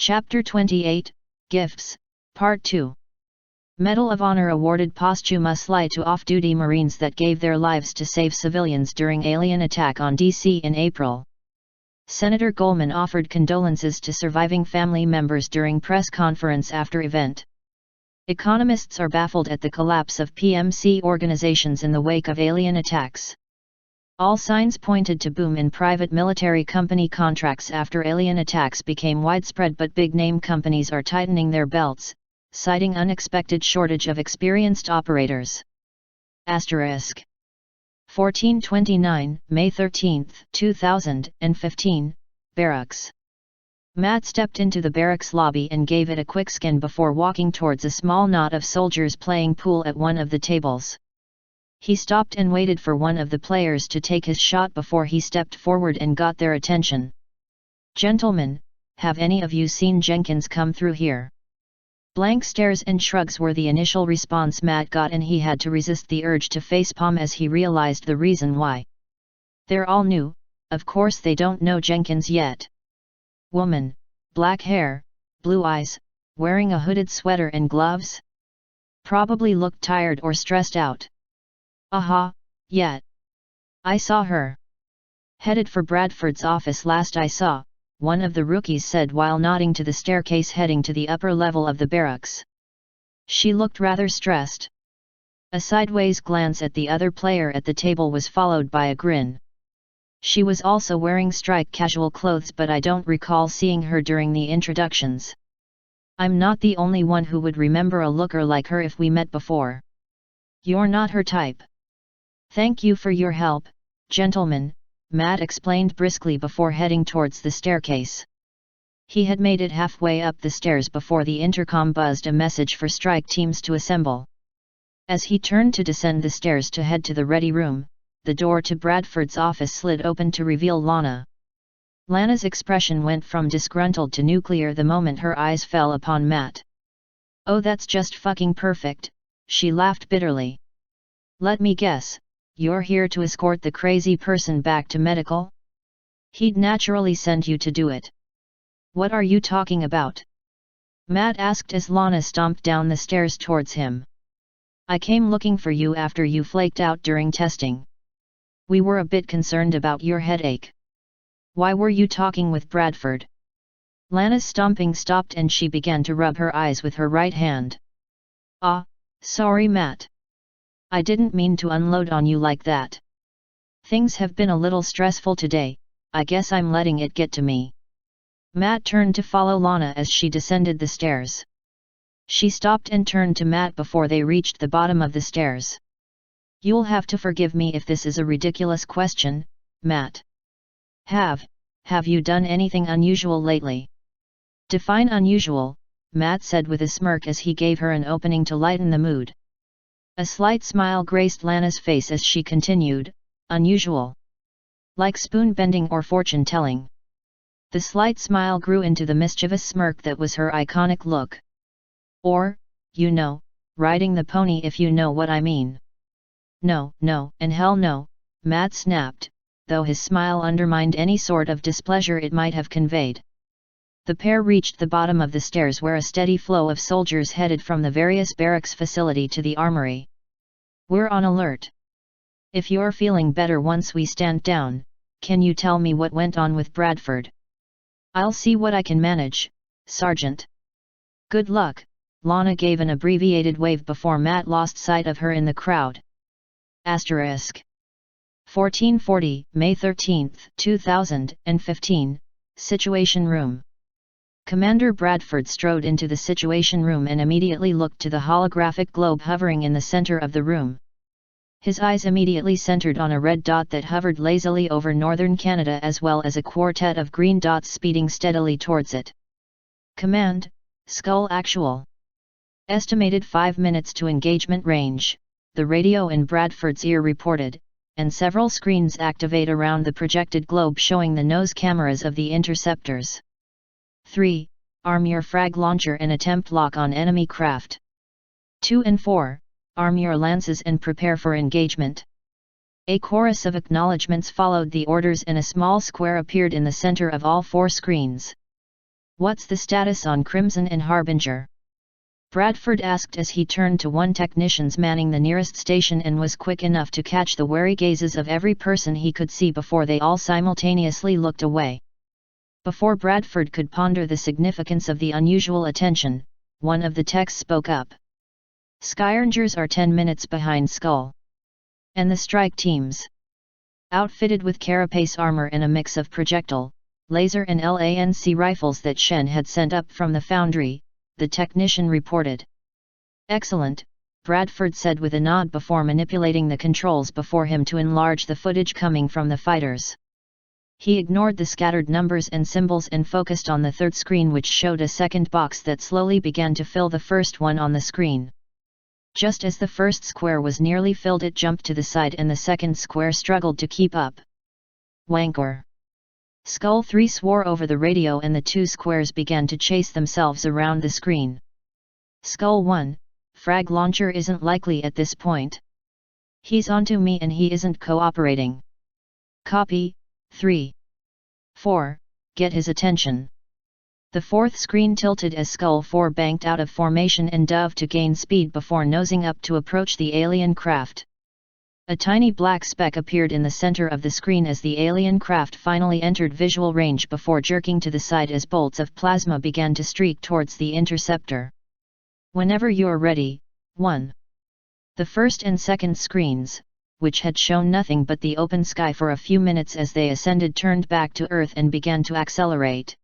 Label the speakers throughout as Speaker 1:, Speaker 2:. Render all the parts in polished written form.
Speaker 1: Chapter 28, Gifts, Part 2. Medal of Honor awarded posthumously to off-duty Marines that gave their lives to save civilians during alien attack on D.C. in April. Senator Goldman offered condolences to surviving family members during press conference after event. Economists are baffled at the collapse of PMC organizations in the wake of alien attacks. All signs pointed to boom in private military company contracts after alien attacks became widespread, but big-name companies are tightening their belts, citing unexpected shortage of experienced operators. * 1429, May 13, 2015, Barracks. Matt stepped into the barracks lobby and gave it a quick scan before walking towards a small knot of soldiers playing pool at one of the tables. He stopped and waited for one of the players to take his shot before he stepped forward and got their attention. "Gentlemen, have any of you seen Jenkins come through here?" Blank stares and shrugs were the initial response Matt got, and he had to resist the urge to facepalm as he realized the reason why. They're all new, of course they don't know Jenkins yet. Woman, black hair, blue eyes, wearing a hooded sweater and gloves? Probably looked tired or stressed out. Aha, yeah. I saw her. Headed for Bradford's office last I saw, one of the rookies said while nodding to the staircase heading to the upper level of the barracks. She looked rather stressed. A sideways glance at the other player at the table was followed by a grin. She was also wearing strike casual clothes, but I don't recall seeing her during the introductions. I'm not the only one who would remember a looker like her if we met before. You're not her type. Thank you for your help, gentlemen, Matt explained briskly before heading towards the staircase. He had made it halfway up the stairs before the intercom buzzed a message for strike teams to assemble. As he turned to descend the stairs to head to the ready room, the door to Bradford's office slid open to reveal Lana. Lana's expression went from disgruntled to nuclear the moment her eyes fell upon Matt. "Oh, that's just fucking perfect," she laughed bitterly. "Let me guess. You're here to escort the crazy person back to medical? He'd naturally send you to do it." "What are you talking about?" Matt asked as Lana stomped down the stairs towards him. "I came looking for you after you flaked out during testing. We were a bit concerned about your headache." "Why were you talking with Bradford?" Lana's stomping stopped and she began to rub her eyes with her right hand. Sorry Matt. I didn't mean to unload on you like that. Things have been a little stressful today, I guess I'm letting it get to me." Matt turned to follow Lana as she descended the stairs. She stopped and turned to Matt before they reached the bottom of the stairs. "You'll have to forgive me if this is a ridiculous question, Matt. Have you done anything unusual lately?" "Define unusual," Matt said with a smirk as he gave her an opening to lighten the mood. A slight smile graced Lana's face as she continued, "Unusual? Like spoon-bending or fortune-telling?" The slight smile grew into the mischievous smirk that was her iconic look. "Or, riding the pony, if you know what I mean." No, and hell no," Matt snapped, though his smile undermined any sort of displeasure it might have conveyed. The pair reached the bottom of the stairs where a steady flow of soldiers headed from the various barracks facility to the armory. "We're on alert. If you're feeling better once we stand down, can you tell me what went on with Bradford?" "I'll see what I can manage, Sergeant." "Good luck," Lana gave an abbreviated wave before Matt lost sight of her in the crowd. * 1440, May 13, 2015, Situation Room. Commander Bradford strode into the Situation Room and immediately looked to the holographic globe hovering in the center of the room. His eyes immediately centered on a red dot that hovered lazily over northern Canada as well as a quartet of green dots speeding steadily towards it. "Command, Skull Actual. Estimated 5 minutes to engagement range," the radio in Bradford's ear reported, and several screens activate around the projected globe showing the nose cameras of the interceptors. 3. Arm your frag launcher and attempt lock on enemy craft. 2 and 4. Arm your lances and prepare for engagement. A chorus of acknowledgements followed the orders and a small square appeared in the center of all 4 screens. What's the status on Crimson and Harbinger? Bradford asked as he turned to one technician manning the nearest station and was quick enough to catch the wary gazes of every person he could see before they all simultaneously looked away. Before Bradford could ponder the significance of the unusual attention, one of the techs spoke up. Skyrangers are 10 minutes behind Skull. And the strike teams? Outfitted with carapace armor and a mix of projectile, laser and LANC rifles that Shen had sent up from the foundry, the technician reported. Excellent, Bradford said with a nod before manipulating the controls before him to enlarge the footage coming from the fighters. He ignored the scattered numbers and symbols and focused on the third screen, which showed a second box that slowly began to fill the first one on the screen. Just as the first square was nearly filled, it jumped to the side and the second square struggled to keep up. Wankor! Skull 3 swore over the radio, and the two squares began to chase themselves around the screen. Skull 1, frag launcher isn't likely at this point. He's onto me and he isn't cooperating. Copy, 3. 4, get his attention. The fourth screen tilted as Skull 4 banked out of formation and dove to gain speed before nosing up to approach the alien craft. A tiny black speck appeared in the center of the screen as the alien craft finally entered visual range before jerking to the side as bolts of plasma began to streak towards the interceptor. Whenever you're ready, 1. The first and second screens, which had shown nothing but the open sky for a few minutes as they ascended, turned back to Earth and began to accelerate.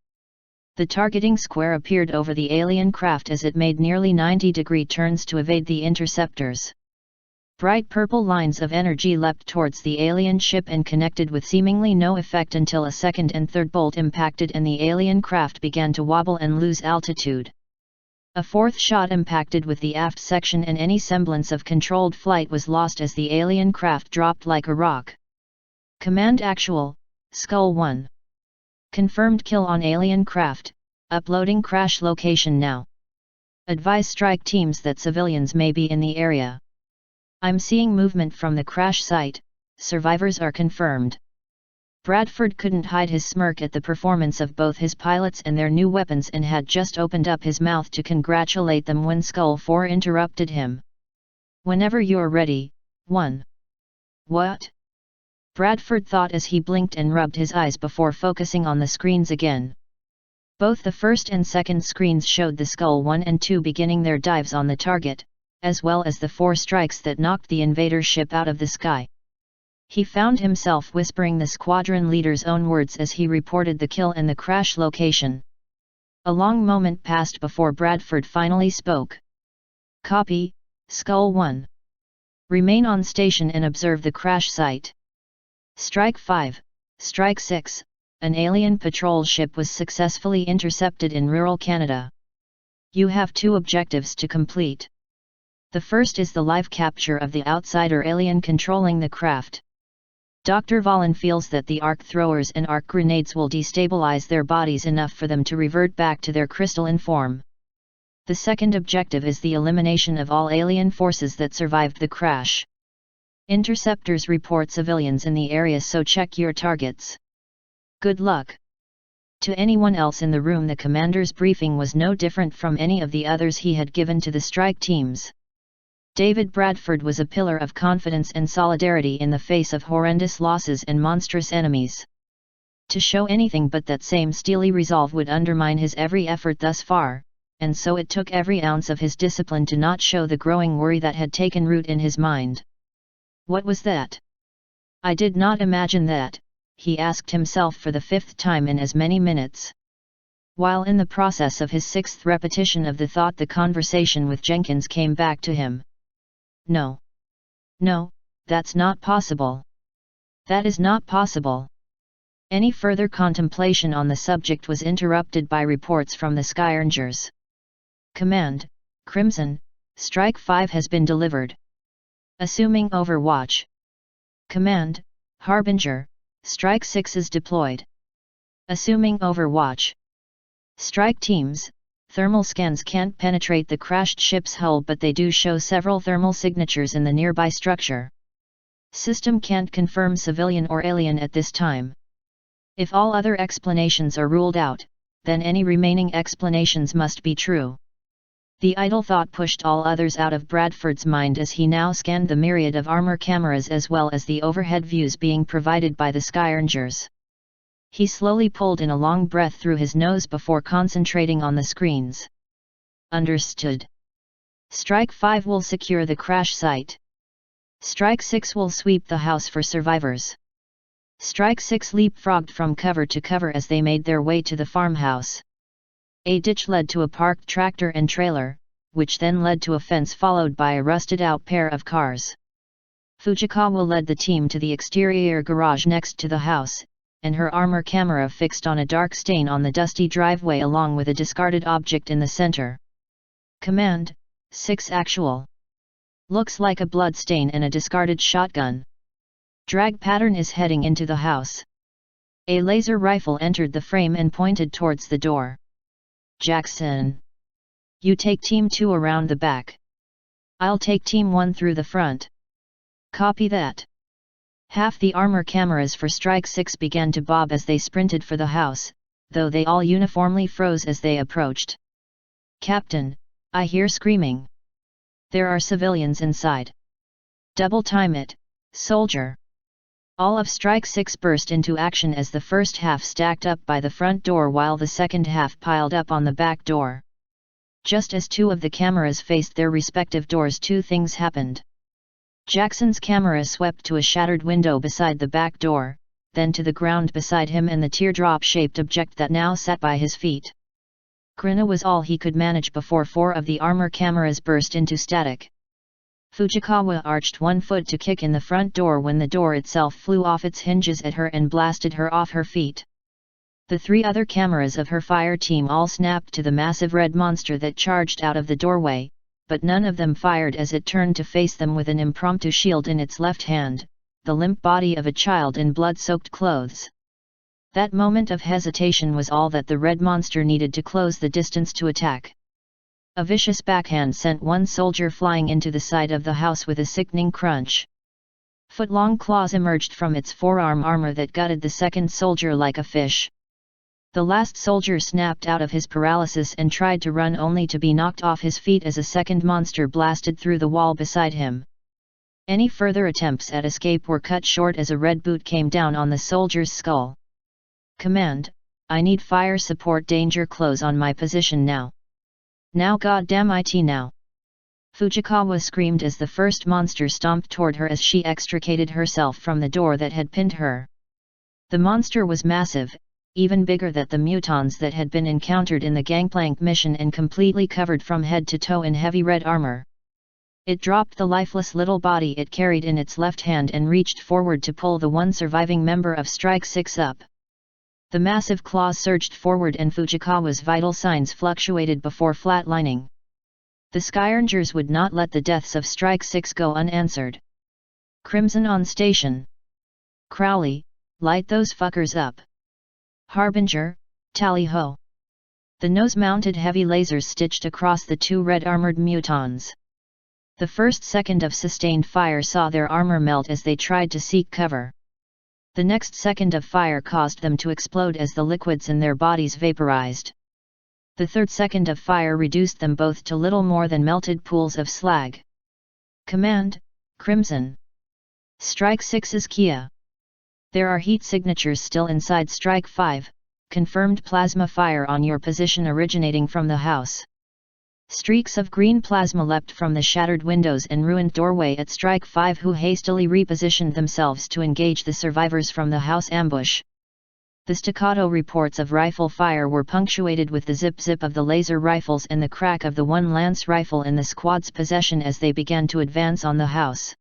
Speaker 1: The targeting square appeared over the alien craft as it made nearly 90-degree turns to evade the interceptors. Bright purple lines of energy leapt towards the alien ship and connected with seemingly no effect until a second and third bolt impacted and the alien craft began to wobble and lose altitude. A fourth shot impacted with the aft section and any semblance of controlled flight was lost as the alien craft dropped like a rock. Command actual, Skull 1. Confirmed kill on alien craft, uploading crash location now. Advise strike teams that civilians may be in the area. I'm seeing movement from the crash site, survivors are confirmed. Bradford couldn't hide his smirk at the performance of both his pilots and their new weapons and had just opened up his mouth to congratulate them when Skull 4 interrupted him. Whenever you're ready, 1. What? Bradford thought as he blinked and rubbed his eyes before focusing on the screens again. Both the first and second screens showed the Skull 1 and 2 beginning their dives on the target, as well as the 4 strikes that knocked the invader ship out of the sky. He found himself whispering the squadron leader's own words as he reported the kill and the crash location. A long moment passed before Bradford finally spoke. Copy, Skull 1. Remain on station and observe the crash site. Strike 5, Strike 6, an alien patrol ship was successfully intercepted in rural Canada. You have 2 objectives to complete. The first is the live capture of the outsider alien controlling the craft. Dr. Valen feels that the arc throwers and arc grenades will destabilize their bodies enough for them to revert back to their crystalline form. The second objective is the elimination of all alien forces that survived the crash. Interceptors report civilians in the area, so check your targets. Good luck. To anyone else in the room, the commander's briefing was no different from any of the others he had given to the strike teams. David Bradford was a pillar of confidence and solidarity in the face of horrendous losses and monstrous enemies. To show anything but that same steely resolve would undermine his every effort thus far, and so it took every ounce of his discipline to not show the growing worry that had taken root in his mind. What was that? I did not imagine that, he asked himself for the 5th time in as many minutes. While in the process of his 6th repetition of the thought, the conversation with Jenkins came back to him. No. No, that's not possible. That is not possible. Any further contemplation on the subject was interrupted by reports from the Skyrangers. Command, Crimson, Strike 5 has been delivered. Assuming overwatch. Command, Harbinger, Strike 6 is deployed. Assuming overwatch. Strike teams, thermal scans can't penetrate the crashed ship's hull, but they do show several thermal signatures in the nearby structure. System can't confirm civilian or alien at this time. If all other explanations are ruled out, then any remaining explanations must be true. The idle thought pushed all others out of Bradford's mind as he now scanned the myriad of armor cameras as well as the overhead views being provided by the Skyrangers. He slowly pulled in a long breath through his nose before concentrating on the screens. Understood. Strike 5 will secure the crash site. Strike 6 will sweep the house for survivors. Strike 6 leapfrogged from cover to cover as they made their way to the farmhouse. A ditch led to a parked tractor and trailer, which then led to a fence followed by a rusted-out pair of cars. Fujikawa led the team to the exterior garage next to the house, and her armor camera fixed on a dark stain on the dusty driveway along with a discarded object in the center. Command, 6 actual. Looks like a blood stain and a discarded shotgun. Drag pattern is heading into the house. A laser rifle entered the frame and pointed towards the door. Jackson. You take Team 2 around the back. I'll take Team 1 through the front. Copy that. Half the armor cameras for Strike 6 began to bob as they sprinted for the house, though they all uniformly froze as they approached. Captain, I hear screaming. There are civilians inside. Double time it, soldier. All of Strike 6 burst into action as the first half stacked up by the front door while the second half piled up on the back door. Just as 2 of the cameras faced their respective doors, 2 things happened. Jackson's camera swept to a shattered window beside the back door, then to the ground beside him and the teardrop-shaped object that now sat by his feet. Grinna was all he could manage before 4 of the armor cameras burst into static. Fujikawa arched one foot to kick in the front door when the door itself flew off its hinges at her and blasted her off her feet. The 3 other cameras of her fire team all snapped to the massive red monster that charged out of the doorway, but none of them fired as it turned to face them with an impromptu shield in its left hand, the limp body of a child in blood-soaked clothes. That moment of hesitation was all that the red monster needed to close the distance to attack. A vicious backhand sent one soldier flying into the side of the house with a sickening crunch. Foot-long claws emerged from its forearm armor that gutted the second soldier like a fish. The last soldier snapped out of his paralysis and tried to run only to be knocked off his feet as a second monster blasted through the wall beside him. Any further attempts at escape were cut short as a red boot came down on the soldier's skull. Command, I need fire support, danger close on my position now. Now goddamn it now! Fujikawa screamed as the first monster stomped toward her as she extricated herself from the door that had pinned her. The monster was massive, even bigger than the mutons that had been encountered in the Gangplank mission and completely covered from head to toe in heavy red armor. It dropped the lifeless little body it carried in its left hand and reached forward to pull the one surviving member of Strike 6 up. The massive claws surged forward and Fujikawa's vital signs fluctuated before flatlining. The Skyrangers would not let the deaths of Strike 6 go unanswered. Crimson on station. Crowley, light those fuckers up. Harbinger, tally-ho. The nose-mounted heavy lasers stitched across the 2 red-armored mutons. The first second of sustained fire saw their armor melt as they tried to seek cover. The next second of fire caused them to explode as the liquids in their bodies vaporized. The third second of fire reduced them both to little more than melted pools of slag. Command, Crimson. Strike 6's Kia. There are heat signatures still inside Strike 5, confirmed plasma fire on your position originating from the house. Streaks of green plasma leapt from the shattered windows and ruined doorway at Strike 5, who hastily repositioned themselves to engage the survivors from the house ambush. The staccato reports of rifle fire were punctuated with the zip-zip of the laser rifles and the crack of the one lance rifle in the squad's possession as they began to advance on the house.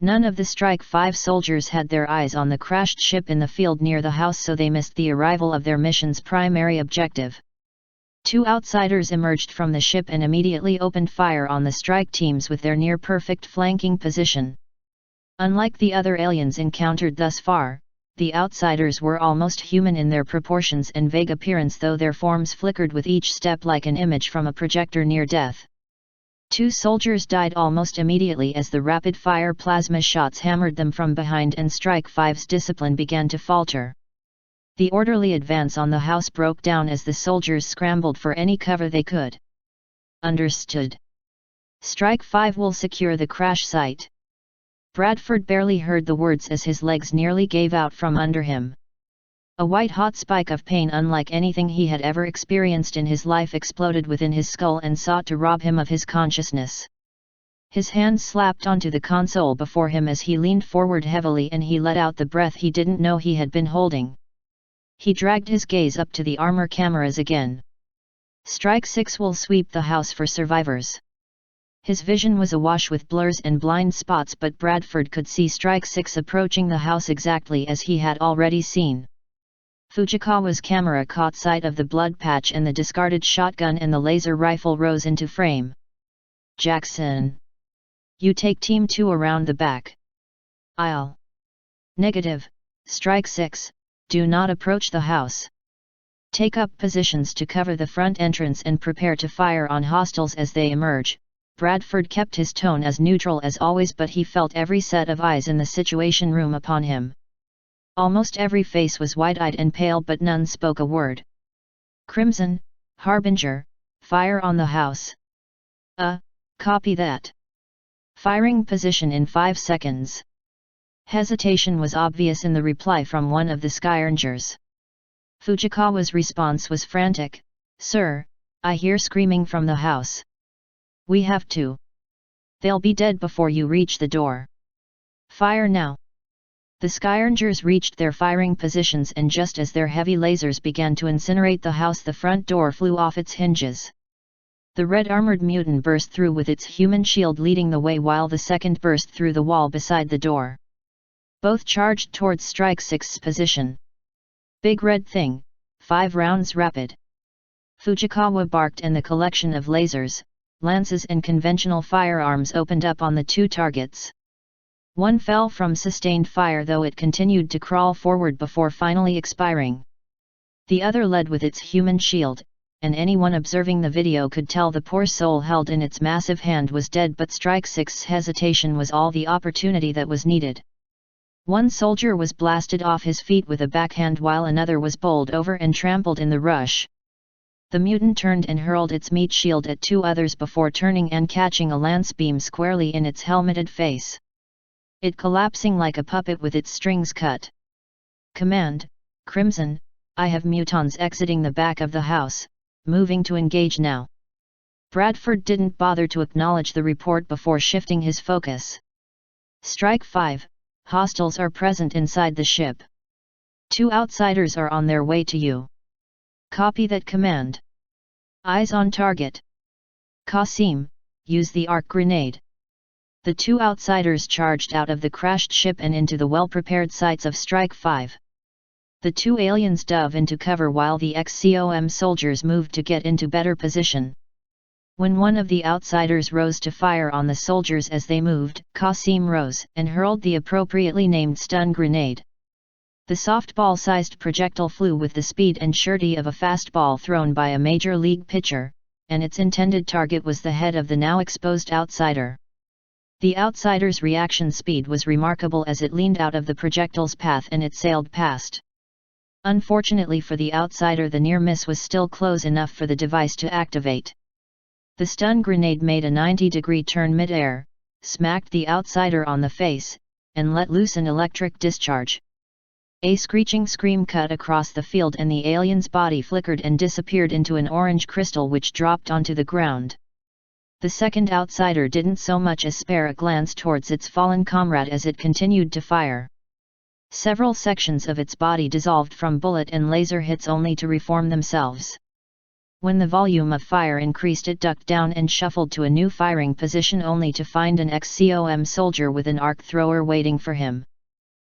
Speaker 1: None of the Strike 5 soldiers had their eyes on the crashed ship in the field near the house, so they missed the arrival of their mission's primary objective. 2 outsiders emerged from the ship and immediately opened fire on the strike teams with their near-perfect flanking position. Unlike the other aliens encountered thus far, the outsiders were almost human in their proportions and vague appearance, though their forms flickered with each step like an image from a projector near death. 2 soldiers died almost immediately as the rapid-fire plasma shots hammered them from behind and Strike 5's discipline began to falter. The orderly advance on the house broke down as the soldiers scrambled for any cover they could. Understood. Strike 5 will secure the crash site. Bradford barely heard the words as his legs nearly gave out from under him. A white-hot spike of pain unlike anything he had ever experienced in his life exploded within his skull and sought to rob him of his consciousness. His hands slapped onto the console before him as he leaned forward heavily and he let out the breath he didn't know he had been holding. He dragged his gaze up to the armor cameras again. Strike 6 will sweep the house for survivors. His vision was awash with blurs and blind spots, but Bradford could see Strike 6 approaching the house exactly as he had already seen. Fujikawa's camera caught sight of the blood patch and the discarded shotgun, and the laser rifle rose into frame. Jackson. You take Team 2 around the back. I'll. Negative, Strike 6, do not approach the house. Take up positions to cover the front entrance and prepare to fire on hostiles as they emerge. Bradford kept his tone as neutral as always, but he felt every set of eyes in the situation room upon him. Almost every face was wide-eyed and pale, but none spoke a word. Crimson, Harbinger, fire on the house. Copy that. Firing position in 5 seconds. Hesitation was obvious in the reply from one of the Skyrangers. Fujikawa's response was frantic. Sir, I hear screaming from the house. We have to. They'll be dead before you reach the door. Fire now. The Skyrangers reached their firing positions, and just as their heavy lasers began to incinerate the house, the front door flew off its hinges. The red-armored mutant burst through with its human shield leading the way, while the second burst through the wall beside the door. Both charged towards Strike 6's position. Big red thing, 5 rounds rapid. Fujikawa barked, and the collection of lasers, lances and conventional firearms opened up on the 2 targets. One fell from sustained fire, though it continued to crawl forward before finally expiring. The other led with its human shield, and anyone observing the video could tell the poor soul held in its massive hand was dead, but Strike 6's hesitation was all the opportunity that was needed. One soldier was blasted off his feet with a backhand, while another was bowled over and trampled in the rush. The mutant turned and hurled its meat shield at 2 others before turning and catching a lance beam squarely in its helmeted face. It collapsing like a puppet with its strings cut. Command, Crimson, I have mutons exiting the back of the house, moving to engage now. Bradford didn't bother to acknowledge the report before shifting his focus. Strike 5, hostiles are present inside the ship. 2 outsiders are on their way to you. Copy that command. Eyes on target. Qasim, use the arc grenade. The 2 outsiders charged out of the crashed ship and into the well-prepared sights of Strike 5. The 2 aliens dove into cover while the XCOM soldiers moved to get into better position. When one of the outsiders rose to fire on the soldiers as they moved, Qasim rose and hurled the appropriately named stun grenade. The softball-sized projectile flew with the speed and surety of a fastball thrown by a major league pitcher, and its intended target was the head of the now exposed outsider. The outsider's reaction speed was remarkable as it leaned out of the projectile's path and it sailed past. Unfortunately for the outsider, the near miss was still close enough for the device to activate. The stun grenade made a 90-degree turn mid-air, smacked the outsider on the face, and let loose an electric discharge. A screeching scream cut across the field, and the alien's body flickered and disappeared into an orange crystal which dropped onto the ground. The second outsider didn't so much as spare a glance towards its fallen comrade as it continued to fire. Several sections of its body dissolved from bullet and laser hits only to reform themselves. When the volume of fire increased, it ducked down and shuffled to a new firing position only to find an XCOM soldier with an arc thrower waiting for him.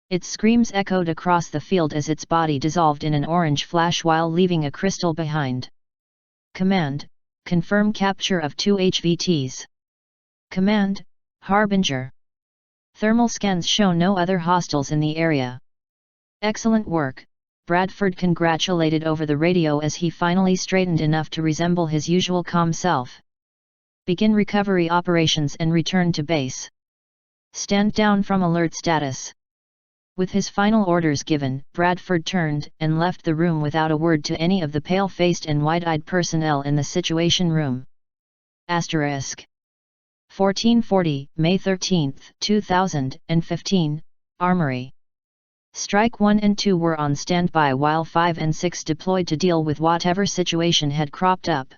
Speaker 1: Its screams echoed across the field as its body dissolved in an orange flash while leaving a crystal behind. Command, confirm capture of 2 HVTs. Command, Harbinger. Thermal scans show no other hostiles in the area. Excellent work, Bradford congratulated over the radio as he finally straightened enough to resemble his usual calm self. Begin recovery operations and return to base. Stand down from alert status. With his final orders given, Bradford turned and left the room without a word to any of the pale-faced and wide-eyed personnel in the Situation Room. Asterisk. 1440, May 13, 2015, Armory. Strike 1 and 2 were on standby while 5 and 6 deployed to deal with whatever situation had cropped up.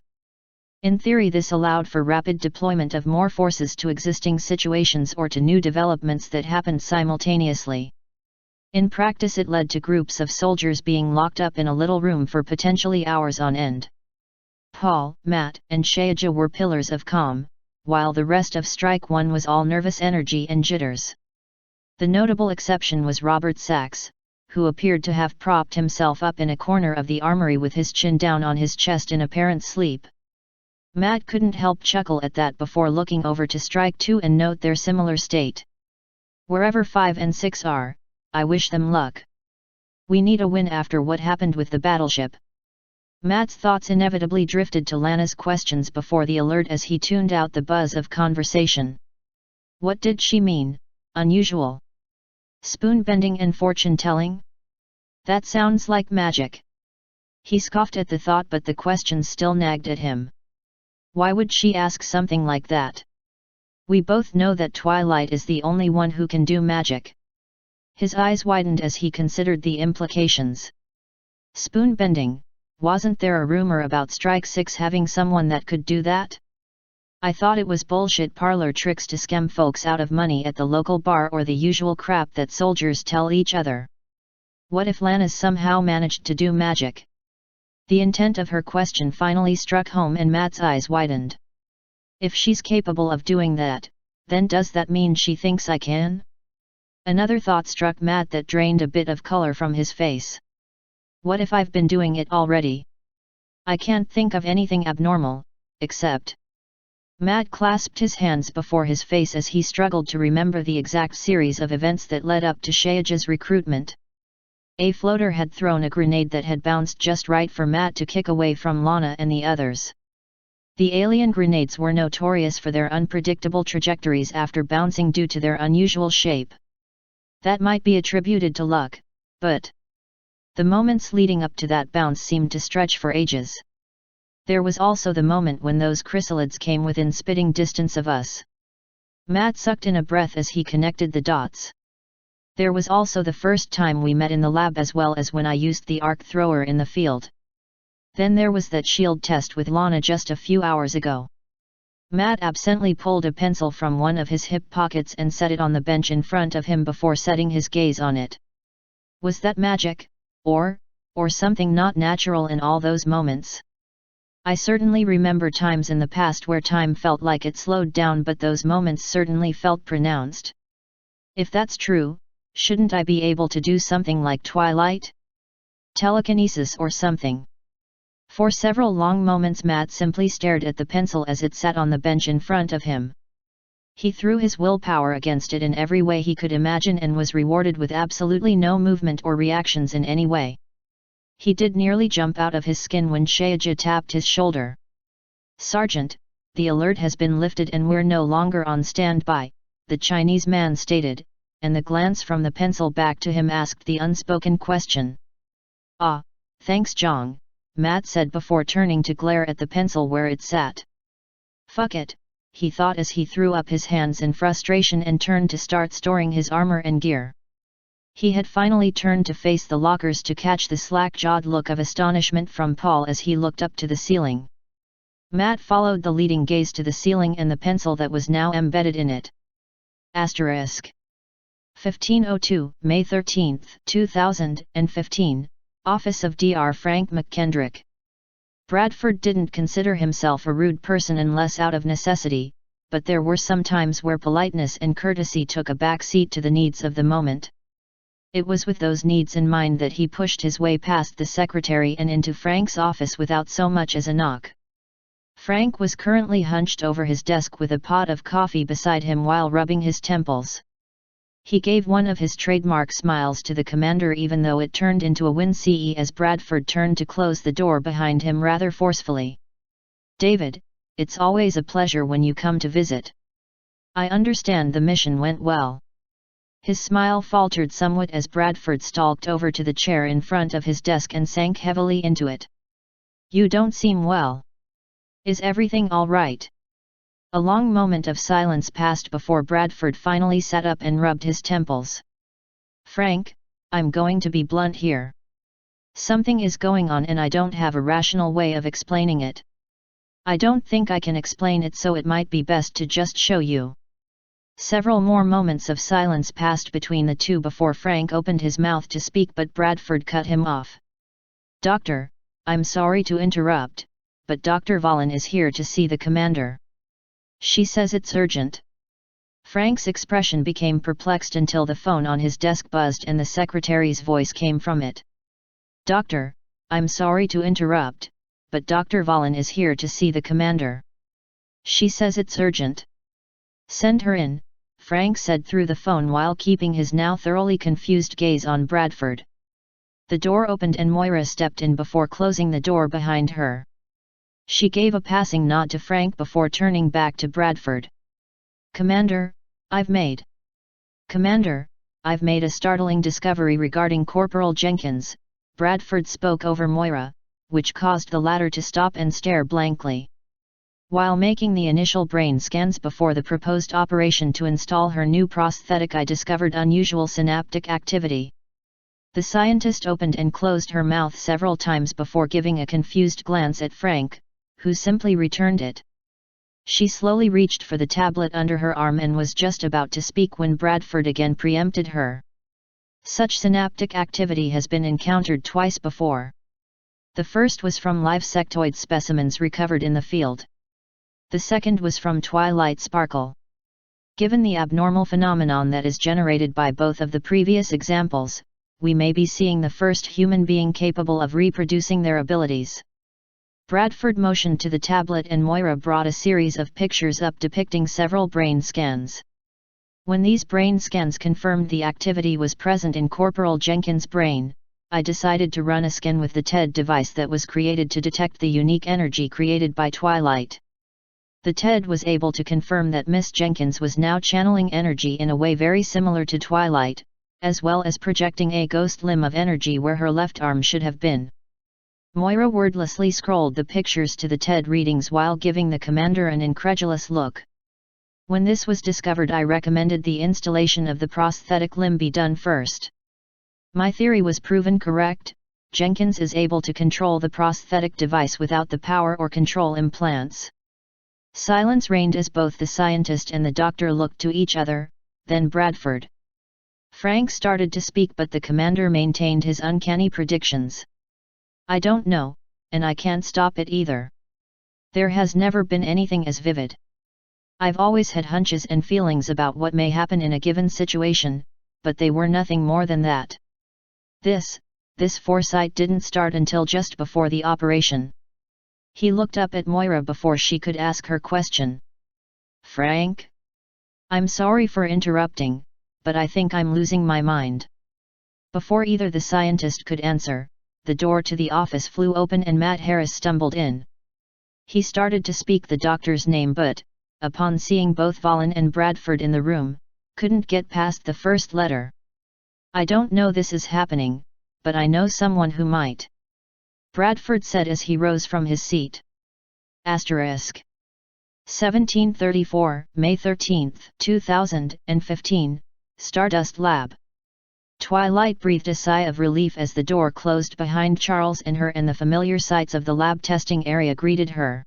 Speaker 1: In theory, this allowed for rapid deployment of more forces to existing situations or to new developments that happened simultaneously. In practice, it led to groups of soldiers being locked up in a little room for potentially hours on end. Paul, Matt, and Shayaja were pillars of calm, while the rest of Strike 1 was all nervous energy and jitters. The notable exception was Robert Sachs, who appeared to have propped himself up in a corner of the armory with his chin down on his chest in apparent sleep. Matt couldn't help chuckle at that before looking over to Strike 2 and note their similar state. Wherever 5 and 6 are, I wish them luck. We need a win after what happened with the battleship. Matt's thoughts inevitably drifted to Lana's questions before the alert as he tuned out the buzz of conversation. What did she mean, unusual? Spoon-bending and fortune-telling? That sounds like magic. He scoffed at the thought, but the questions still nagged at him. Why would she ask something like that? We both know that Twilight is the only one who can do magic. His eyes widened as he considered the implications. Spoon-bending, wasn't there a rumor about Strike 6 having someone that could do that? I thought it was bullshit parlor tricks to scam folks out of money at the local bar or the usual crap that soldiers tell each other. What if Lana's somehow managed to do magic? The intent of her question finally struck home and Matt's eyes widened. If she's capable of doing that, then does that mean she thinks I can? Another thought struck Matt that drained a bit of color from his face. What if I've been doing it already? I can't think of anything abnormal, except... Matt clasped his hands before his face as he struggled to remember the exact series of events that led up to Shayaja's recruitment. A floater had thrown a grenade that had bounced just right for Matt to kick away from Lana and the others. The alien grenades were notorious for their unpredictable trajectories after bouncing due to their unusual shape. That might be attributed to luck, but the moments leading up to that bounce seemed to stretch for ages. There was also the moment when those chrysalids came within spitting distance of us. Matt sucked in a breath as he connected the dots. There was also the first time we met in the lab, as well as when I used the arc thrower in the field. Then there was that shield test with Lana just a few hours ago. Matt absently pulled a pencil from one of his hip pockets and set it on the bench in front of him before setting his gaze on it. Was that magic, or something not natural in all those moments? I certainly remember times in the past where time felt like it slowed down, but those moments certainly felt pronounced. If that's true, shouldn't I be able to do something like Twilight? Telekinesis or something? For several long moments Matt simply stared at the pencil as it sat on the bench in front of him. He threw his willpower against it in every way he could imagine and was rewarded with absolutely no movement or reactions in any way. He did nearly jump out of his skin when Shayaja tapped his shoulder. "Sergeant, the alert has been lifted and we're no longer on standby," the Chinese man stated, and the glance from the pencil back to him asked the unspoken question. "Ah, thanks Zhang," Matt said before turning to glare at the pencil where it sat. "Fuck it," he thought as he threw up his hands in frustration and turned to start storing his armor and gear. He had finally turned to face the lockers to catch the slack-jawed look of astonishment from Paul as he looked up to the ceiling. Matt followed the leading gaze to the ceiling and the pencil that was now embedded in it. Asterisk. 1502, May 13, 2015, Office of Dr. Frank McKendrick. Bradford didn't consider himself a rude person unless out of necessity, but there were some times where politeness and courtesy took a back seat to the needs of the moment. It was with those needs in mind that he pushed his way past the secretary and into Frank's office without so much as a knock. Frank was currently hunched over his desk with a pot of coffee beside him while rubbing his temples. He gave one of his trademark smiles to the commander, even though it turned into a wince as Bradford turned to close the door behind him rather forcefully. "David, it's always a pleasure when you come to visit. I understand the mission went well." His smile faltered somewhat as Bradford stalked over to the chair in front of his desk and sank heavily into it. "You don't seem well. Is everything all right?" A long moment of silence passed before Bradford finally sat up and rubbed his temples. "Frank, I'm going to be blunt here. Something is going on and I don't have a rational way of explaining it. I don't think I can explain it, so it might be best to just show you." Several more moments of silence passed between the two before Frank opened his mouth to speak, but Bradford cut him off. "Doctor, I'm sorry to interrupt, but Dr. Valen is here to see the commander. She says it's urgent." Frank's expression became perplexed until the phone on his desk buzzed and the secretary's voice came from it. "Doctor, I'm sorry to interrupt, but Dr. Valen is here to see the commander. She says it's urgent." "Send her in," Frank said through the phone while keeping his now thoroughly confused gaze on Bradford. The door opened and Moira stepped in before closing the door behind her. She gave a passing nod to Frank before turning back to Bradford. "Commander, I've made a startling discovery regarding Corporal Jenkins," Bradford spoke over Moira, which caused the latter to stop and stare blankly. "While making the initial brain scans before the proposed operation to install her new prosthetic, I discovered unusual synaptic activity." The scientist opened and closed her mouth several times before giving a confused glance at Frank, who simply returned it. She slowly reached for the tablet under her arm and was just about to speak when Bradford again preempted her. "Such synaptic activity has been encountered twice before. The first was from live sectoid specimens recovered in the field. The second was from twilight sparkle. Given the abnormal phenomenon that is generated by both of the previous examples, we may be seeing the first human being capable of reproducing their abilities." Bradford motioned to the tablet and Moira brought a series of pictures up depicting several brain scans. "When these brain scans confirmed the activity was present in Corporal Jenkins' brain, I decided to run a scan with the TED device that was created to detect the unique energy created by Twilight. The TED was able to confirm that Miss Jenkins was now channeling energy in a way very similar to Twilight, as well as projecting a ghost limb of energy where her left arm should have been." Moira wordlessly scrolled the pictures to the TED readings while giving the commander an incredulous look. "When this was discovered, I recommended the installation of the prosthetic limb be done first. My theory was proven correct. Jenkins is able to control the prosthetic device without the power or control implants." Silence reigned as both the scientist and the doctor looked to each other, then Bradford. Frank started to speak, but the commander maintained his uncanny predictions. "I don't know, and I can't stop it either. There has never been anything as vivid. I've always had hunches and feelings about what may happen in a given situation, but they were nothing more than that. This foresight didn't start until just before the operation." He looked up at Moira before she could ask her question. "Frank? I'm sorry for interrupting, but I think I'm losing my mind." Before either the scientist could answer, the door to the office flew open and Matt Harris stumbled in. He started to speak the doctor's name, but, upon seeing both Valen and Bradford in the room, couldn't get past the first letter. "I don't know this is happening, but I know someone who might," Bradford said as he rose from his seat. Asterisk. 1734, May 13, 2015, Stardust Lab. Twilight breathed a sigh of relief as the door closed behind Charles and her and the familiar sights of the lab testing area greeted her.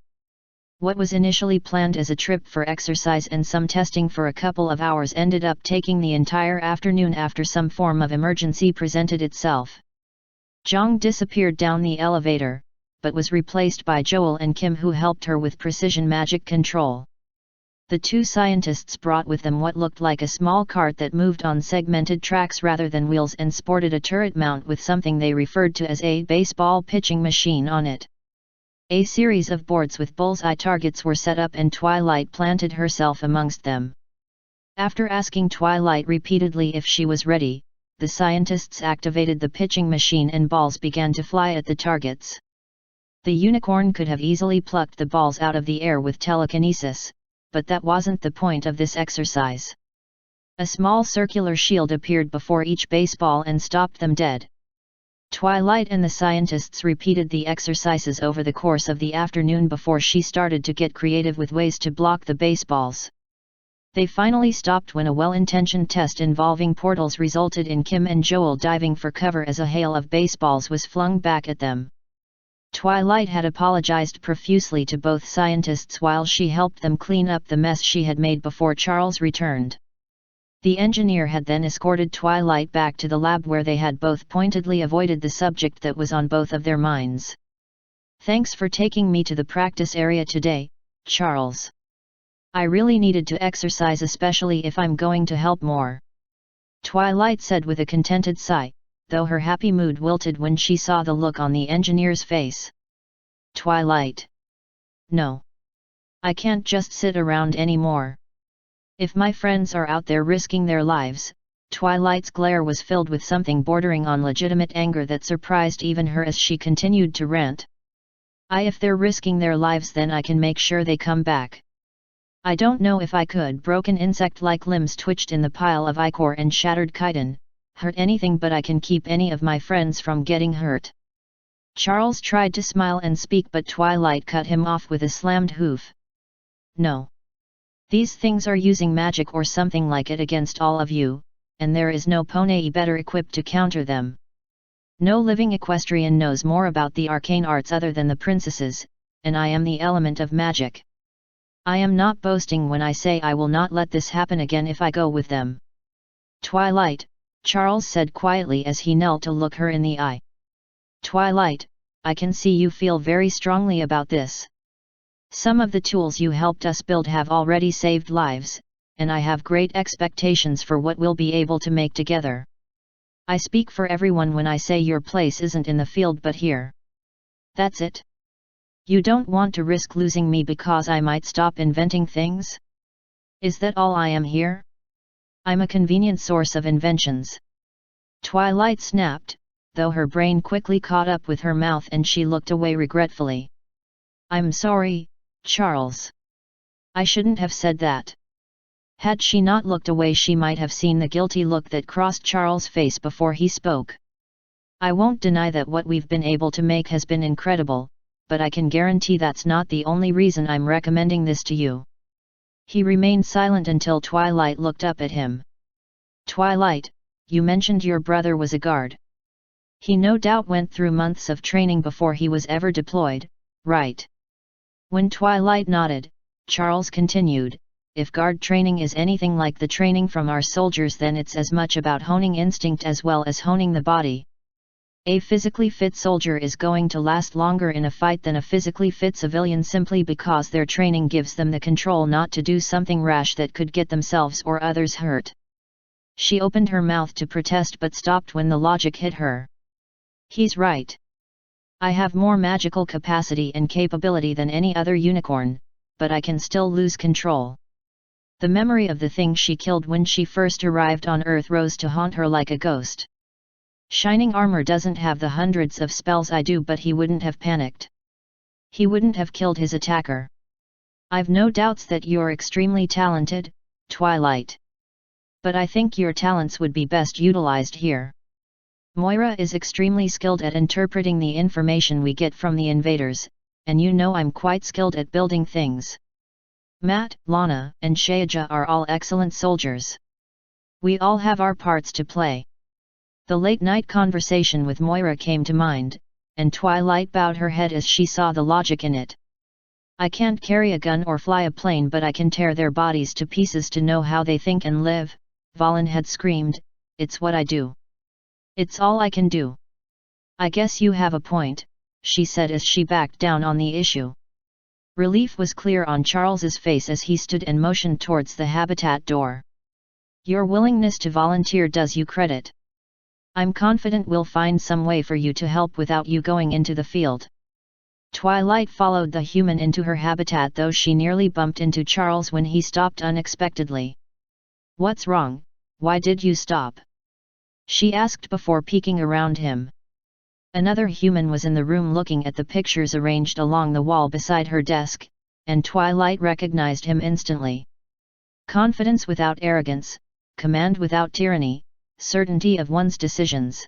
Speaker 1: What was initially planned as a trip for exercise and some testing for a couple of hours ended up taking the entire afternoon after some form of emergency presented itself. Zhang disappeared down the elevator, but was replaced by Joel and Kim, who helped her with precision magic control. The two scientists brought with them what looked like a small cart that moved on segmented tracks rather than wheels and sported a turret mount with something they referred to as a baseball pitching machine on it. A series of boards with bullseye targets were set up and Twilight planted herself amongst them. After asking Twilight repeatedly if she was ready, the scientists activated the pitching machine and balls began to fly at the targets. The unicorn could have easily plucked the balls out of the air with telekinesis, but that wasn't the point of this exercise. A small circular shield appeared before each baseball and stopped them dead. Twilight and the scientists repeated the exercises over the course of the afternoon before she started to get creative with ways to block the baseballs. They finally stopped when a well-intentioned test involving portals resulted in Kim and Joel diving for cover as a hail of baseballs was flung back at them. Twilight had apologized profusely to both scientists while she helped them clean up the mess she had made before Charles returned. The engineer had then escorted Twilight back to the lab where they had both pointedly avoided the subject that was on both of their minds. "Thanks for taking me to the practice area today, Charles. I really needed to exercise, especially if I'm going to help more," Twilight said with a contented sigh, though her happy mood wilted when she saw the look on the engineer's face. "Twilight. No. I can't just sit around anymore. If my friends are out there risking their lives," Twilight's glare was filled with something bordering on legitimate anger that surprised even her as she continued to rant. If they're risking their lives, then I can make sure they come back. I don't know if I could." Broken insect-like limbs twitched in the pile of ichor and shattered chitin, "hurt anything, but I can keep any of my friends from getting hurt." Charles tried to smile and speak, but Twilight cut him off with a slammed hoof. "No. These things are using magic or something like it against all of you, and there is no pony better equipped to counter them. No living equestrian knows more about the arcane arts other than the princesses, and I am the element of magic. I am not boasting when I say I will not let this happen again if I go with them." "Twilight," Charles said quietly as he knelt to look her in the eye. "Twilight, I can see you feel very strongly about this. Some of the tools you helped us build have already saved lives, and I have great expectations for what we'll be able to make together. I speak for everyone when I say your place isn't in the field but here. That's it. You don't want to risk losing me because I might stop inventing things? Is that all I am here? I'm a convenient source of inventions." Twilight snapped, though her brain quickly caught up with her mouth and she looked away regretfully. "I'm sorry, Charles. I shouldn't have said that." Had she not looked away, she might have seen the guilty look that crossed Charles' face before he spoke. "I won't deny that what we've been able to make has been incredible, but I can guarantee that's not the only reason I'm recommending this to you." He remained silent until Twilight looked up at him. "Twilight, you mentioned your brother was a guard. He no doubt went through months of training before he was ever deployed, right?" When Twilight nodded, Charles continued, "If guard training is anything like the training from our soldiers, then it's as much about honing instinct as well as honing the body. A physically fit soldier is going to last longer in a fight than a physically fit civilian simply because their training gives them the control not to do something rash that could get themselves or others hurt." She opened her mouth to protest but stopped when the logic hit her. "He's right. I have more magical capacity and capability than any other unicorn, but I can still lose control." The memory of the thing she killed when she first arrived on Earth rose to haunt her like a ghost. "Shining armor doesn't have the hundreds of spells I do, but he wouldn't have panicked. He wouldn't have killed his attacker. I've no doubts that you're extremely talented, Twilight. But I think your talents would be best utilized here. Moira is extremely skilled at interpreting the information we get from the invaders, and you know I'm quite skilled at building things. Matt, Lana, and Shaja are all excellent soldiers. We all have our parts to play." The late-night conversation with Moira came to mind, and Twilight bowed her head as she saw the logic in it. "I can't carry a gun or fly a plane, but I can tear their bodies to pieces to know how they think and live," Valen had screamed. "It's what I do. It's all I can do." "I guess you have a point," she said as she backed down on the issue. Relief was clear on Charles's face as he stood and motioned towards the habitat door. "Your willingness to volunteer does you credit. I'm confident we'll find some way for you to help without you going into the field." Twilight followed the human into her habitat, though she nearly bumped into Charles when he stopped unexpectedly. "What's wrong? Why did you stop?" she asked before peeking around him. Another human was in the room looking at the pictures arranged along the wall beside her desk, and Twilight recognized him instantly. Confidence without arrogance, command without tyranny, certainty of one's decisions.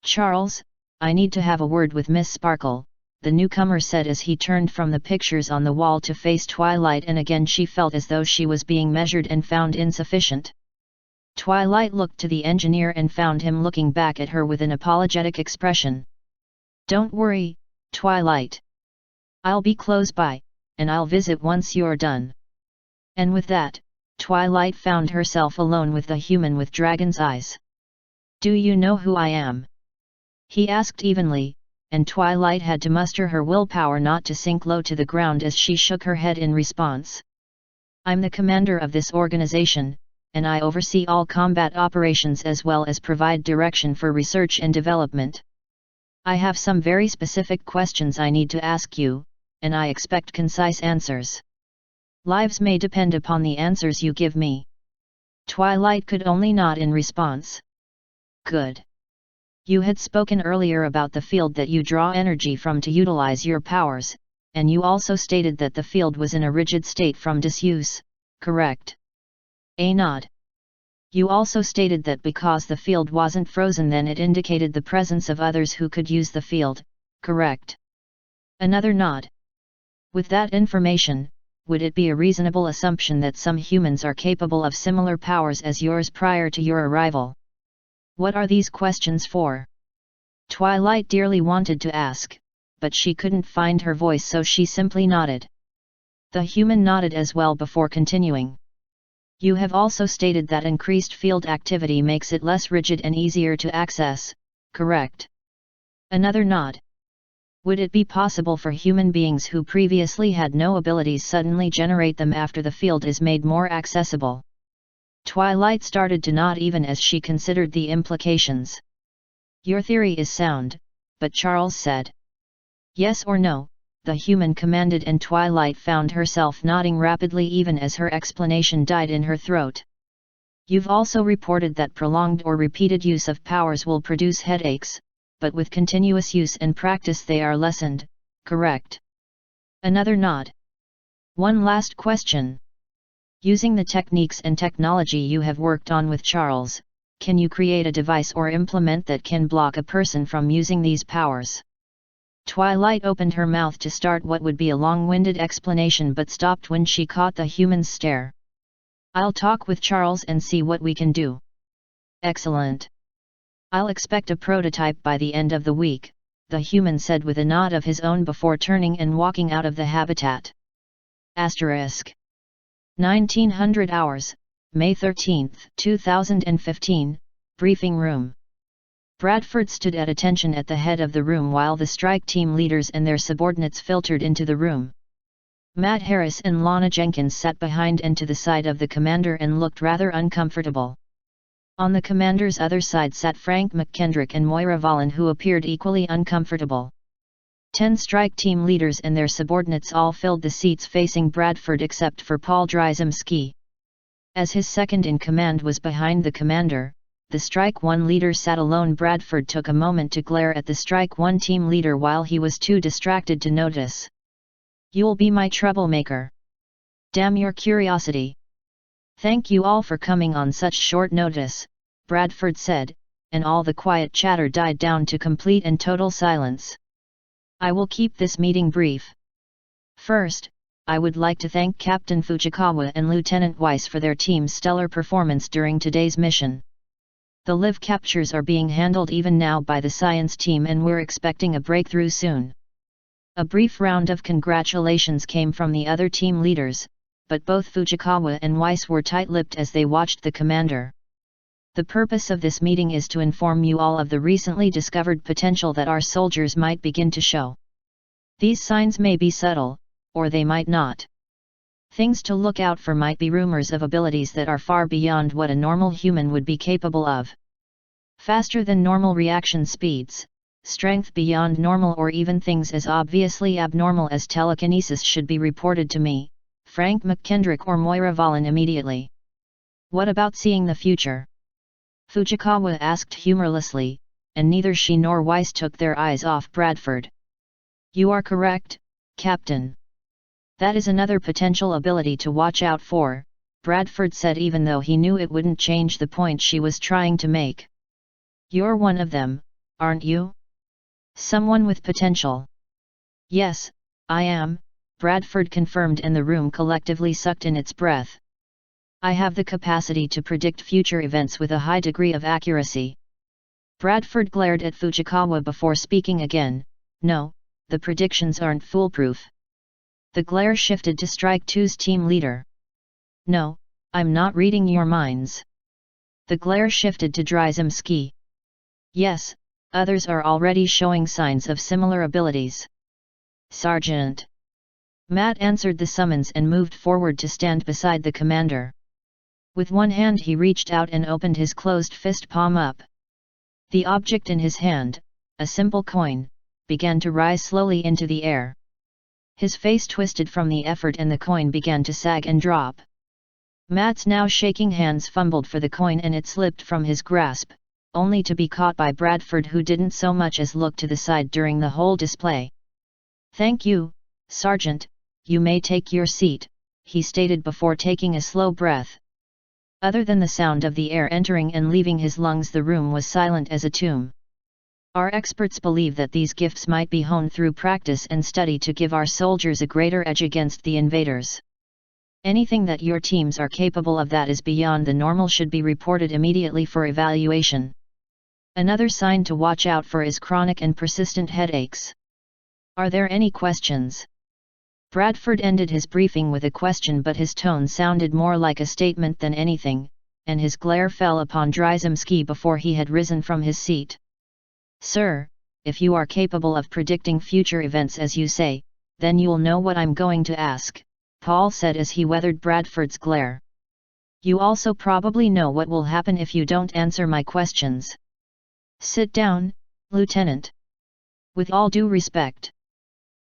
Speaker 1: "Charles, I need to have a word with Miss Sparkle," the newcomer said as he turned from the pictures on the wall to face Twilight, and again she felt as though she was being measured and found insufficient. Twilight looked to the engineer and found him looking back at her with an apologetic expression. "Don't worry, Twilight. I'll be close by, and I'll visit once you're done." And with that, Twilight found herself alone with the human with dragon's eyes. "Do you know who I am?" he asked evenly, and Twilight had to muster her willpower not to sink low to the ground as she shook her head in response. "I'm the commander of this organization, and I oversee all combat operations as well as provide direction for research and development. I have some very specific questions I need to ask you, and I expect concise answers. Lives may depend upon the answers you give me." Twilight could only nod in response. "Good. You had spoken earlier about the field that you draw energy from to utilize your powers, and you also stated that the field was in a rigid state from disuse, correct?" A nod. "You also stated that because the field wasn't frozen then it indicated the presence of others who could use the field, correct?" Another nod. "With that information, would it be a reasonable assumption that some humans are capable of similar powers as yours prior to your arrival?" "What are these questions for?" Twilight dearly wanted to ask, but she couldn't find her voice, so she simply nodded. The human nodded as well before continuing. "You have also stated that increased field activity makes it less rigid and easier to access, correct?" Another nod. "Would it be possible for human beings who previously had no abilities suddenly generate them after the field is made more accessible?" Twilight started to nod even as she considered the implications. "Your theory is sound," but Charles said. "Yes or no," the human commanded, and Twilight found herself nodding rapidly even as her explanation died in her throat. "You've also reported that prolonged or repeated use of powers will produce headaches, but with continuous use and practice they are lessened, correct?" Another nod. "One last question. Using the techniques and technology you have worked on with Charles, can you create a device or implement that can block a person from using these powers?" Twilight opened her mouth to start what would be a long-winded explanation but stopped when she caught the human's stare. "I'll talk with Charles and see what we can do." "Excellent. I'll expect a prototype by the end of the week," the human said with a nod of his own before turning and walking out of the habitat. ** 1900 hours, May 13, 2015, Briefing Room. Bradford stood at attention at the head of the room while the strike team leaders and their subordinates filtered into the room. Matt Harris and Lana Jenkins sat behind and to the side of the commander and looked rather uncomfortable. On the commander's other side sat Frank McKendrick and Moira Vallon, who appeared equally uncomfortable. 10 strike team leaders and their subordinates all filled the seats facing Bradford except for Paul Drzymski. As his second-in-command was behind the commander, the Strike 1 leader sat alone. Bradford took a moment to glare at the Strike 1 team leader while he was too distracted to notice. "You'll be my troublemaker. Damn your curiosity. Thank you all for coming on such short notice," Bradford said, and all the quiet chatter died down to complete and total silence. "I will keep this meeting brief. First, I would like to thank Captain Fujikawa and Lieutenant Weiss for their team's stellar performance during today's mission. The live captures are being handled even now by the science team and we're expecting a breakthrough soon." A brief round of congratulations came from the other team leaders, but both Fujikawa and Weiss were tight-lipped as they watched the commander. "The purpose of this meeting is to inform you all of the recently discovered potential that our soldiers might begin to show. These signs may be subtle, or they might not. Things to look out for might be rumors of abilities that are far beyond what a normal human would be capable of. Faster than normal reaction speeds, strength beyond normal, or even things as obviously abnormal as telekinesis should be reported to me, Frank McKendrick or Moira Vallon, immediately." "What about seeing the future?" Fujikawa asked humorlessly, and neither she nor Weiss took their eyes off Bradford. "You are correct, Captain. That is another potential ability to watch out for," Bradford said, even though he knew it wouldn't change the point she was trying to make. You're one of them, aren't you? Someone with potential. Yes, I am, Bradford confirmed, and the room collectively sucked in its breath. I have the capacity to predict future events with a high degree of accuracy. Bradford glared at Fujikawa before speaking again. No, the predictions aren't foolproof. The glare shifted to Strike 2's team leader. No, I'm not reading your minds. The glare shifted to Dryzemski. Yes, others are already showing signs of similar abilities. Sergeant. Matt answered the summons and moved forward to stand beside the commander. With one hand he reached out and opened his closed fist palm up. The object in his hand, a simple coin, began to rise slowly into the air. His face twisted from the effort and the coin began to sag and drop. Matt's now shaking hands fumbled for the coin and it slipped from his grasp, only to be caught by Bradford, who didn't so much as look to the side during the whole display. Thank you, Sergeant, you may take your seat, he stated before taking a slow breath. Other than the sound of the air entering and leaving his lungs, the room was silent as a tomb. Our experts believe that these gifts might be honed through practice and study to give our soldiers a greater edge against the invaders. Anything that your teams are capable of that is beyond the normal should be reported immediately for evaluation. Another sign to watch out for is chronic and persistent headaches. Are there any questions? Bradford ended his briefing with a question, but his tone sounded more like a statement than anything, and his glare fell upon Dryzemski before he had risen from his seat. Sir, if you are capable of predicting future events as you say, then you'll know what I'm going to ask, Paul said as he weathered Bradford's glare. You also probably know what will happen if you don't answer my questions. Sit down, Lieutenant. With all due respect.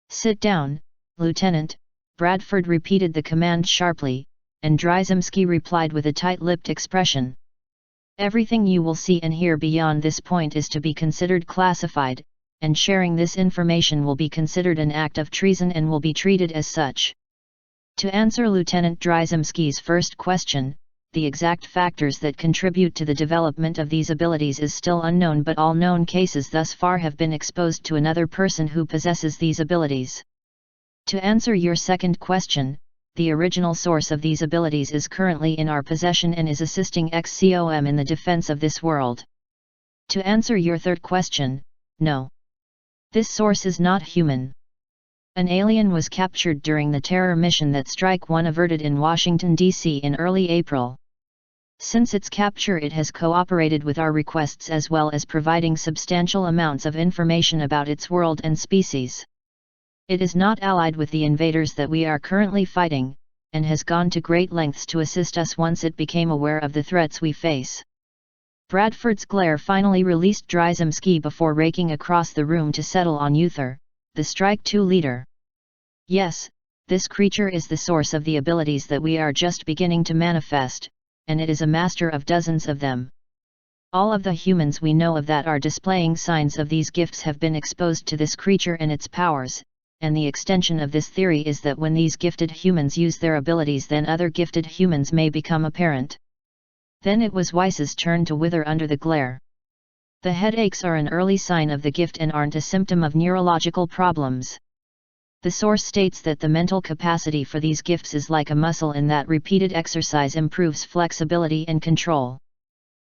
Speaker 1: Sit down, Lieutenant, Bradford repeated the command sharply, and Dryzemski replied with a tight-lipped expression. Everything you will see and hear beyond this point is to be considered classified, and sharing this information will be considered an act of treason and will be treated as such. To answer Lieutenant Dryzemski's first question, the exact factors that contribute to the development of these abilities is still unknown, but all known cases thus far have been exposed to another person who possesses these abilities. To answer your second question, the original source of these abilities is currently in our possession and is assisting XCOM in the defense of this world. To answer your third question, no. This source is not human. An alien was captured during the terror mission that Strike 1 averted in Washington, D.C. in early April. Since its capture, it has cooperated with our requests as well as providing substantial amounts of information about its world and species. It is not allied with the invaders that we are currently fighting, and has gone to great lengths to assist us once it became aware of the threats we face. Bradford's glare finally released Dryzemski before raking across the room to settle on Uther, the Strike 2 leader. Yes, this creature is the source of the abilities that we are just beginning to manifest, and it is a master of dozens of them. All of the humans we know of that are displaying signs of these gifts have been exposed to this creature and its powers, and the extension of this theory is that when these gifted humans use their abilities, then other gifted humans may become apparent. Then it was Weiss's turn to wither under the glare. The headaches are an early sign of the gift and aren't a symptom of neurological problems. The source states that the mental capacity for these gifts is like a muscle and that repeated exercise improves flexibility and control.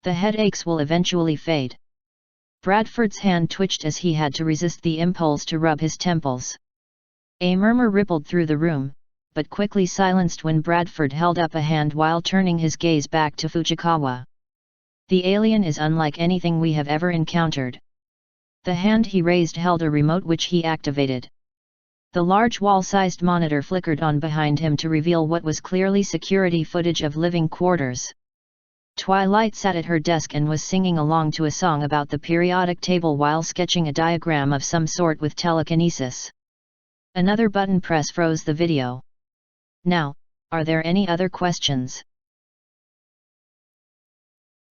Speaker 1: The headaches will eventually fade. Bradford's hand twitched as he had to resist the impulse to rub his temples. A murmur rippled through the room, but quickly silenced when Bradford held up a hand while turning his gaze back to Fujikawa. The alien is unlike anything we have ever encountered. The hand he raised held a remote which he activated. The large wall-sized monitor flickered on behind him to reveal what was clearly security footage of living quarters. Twilight sat at her desk and was singing along to a song about the periodic table while sketching a diagram of some sort with telekinesis. Another button press froze the video. Now, are there any other questions?